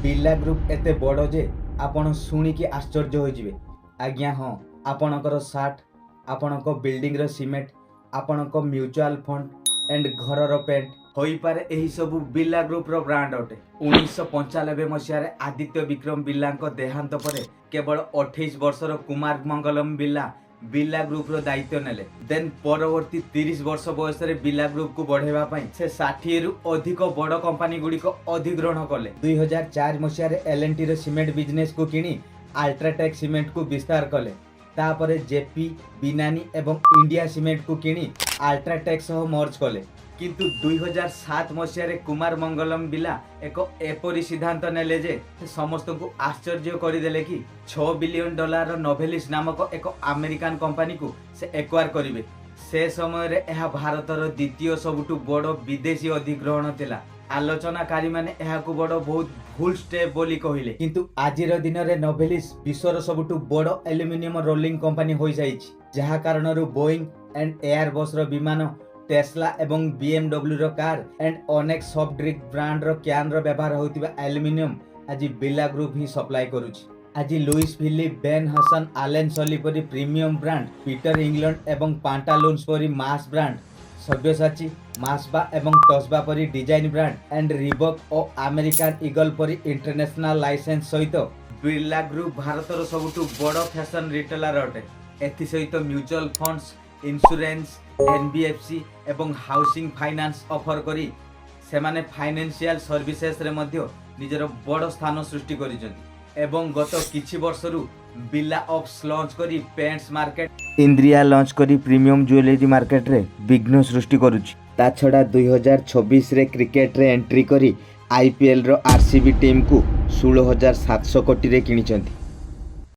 Birla group एते बड़ जे आपण शुणिकी आश्चर्य होइजिबे। आज्ञा हाँ, आपणकर सार्ट, आपणक बिल्डिंग रो सीमेंट, आपणक म्यूचुअल फंड एंड घरर पेंट होई पारे एही सबु बिर्ला ग्रुप रो ब्रांड अटे। 1995 मसीह आदित्य विक्रम बिर्ला देहांत पर केवल 28 वर्षर कुमार मंगलम बिर्ला बिर्ला ग्रुप रो दायित्व नेले। देन परवर्ती 30 वर्ष बयस बिर्ला ग्रुप को बढ़ेवा पई से 60 रु अधिक बड़ कंपनी गुडी को अधिग्रहण कले। 2004 मसीह एलएनटी रो सीमेंट बिजनेस को किनी अल्ट्राटेक सीमेंट को विस्तार कले। तापरे जेपी बिनानी एवं इंडिया सीमेंट को किनी अल्ट्राटेक सह मर्ज कले। किंतु 2007 मसीह कुमार मंगलम बिर्ला एक एपरी सिद्धांत नेले जे समस्त को आश्चर्य करदेले कि $6 बिलियन नोवेलिस नामक एक अमेरिकन कंपनी को से एक्वायर करिवे। से समय रे यह भारतर द्वितीय सबुठु बड़ विदेशी अधिग्रहण थिला। आलोचनाकारी माने यह को बड़ बहुत भूल स्टेप बोली कहिले। किंतु आजिर दिन रे नोवेलिस विश्वर सबुठु बड़ एल्युमिनियम रोलिंग कंपनी होई जाइछि, जहा कारणरु बोइंग एंड एयरबस रो विमान, टेस्ला एवं BMW रो कार एंड अनेक सॉफ्ट ड्रिंक ब्रांड रो कैन रो व्यवहार होतिबा एल्युमिनियम आज बिर्ला ग्रुप ही सप्लाई करूछि। आज Louis Philippe, Van Heusen, Allen Solly परी प्रीमियम ब्रांड, पीटर इंग्लैंड एवं पांटालून्स परी मास ब्रांड, सब्यसाची, मासबा एवं टसबा परी डिजाइन ब्रांड एंड रिबॉक और अमेरिकन ईगल परी इंटरनेशनल लाइसेंस सहित बिर्ला ग्रुप भारतर सबुठु बड़ फैशन रिटेलर अटे। एथि सहित म्यूचुअल फंड्स, इंश्योरेंस, एनबीएफसी एवं हाउसिंग फाइनेंस ऑफर करी सेमाने फाइनेंशियल सर्विसेस रे मध्य निजर बड़ स्थान सृष्टि करिसेंती। एवं गत किछि वर्षरु बिर्ला ऑप्स लॉन्च करी पेंट्स मार्केट, इंद्रिया लॉन्च करी प्रीमियम ज्वेलरी मार्केट रे विघ्न सृष्टि करूछि। ता छडा 2026 रे क्रिकेट रे एंट्री करी आईपीएल रो आरसीबी टीम को 16,700 कोटी रे किनिचंती।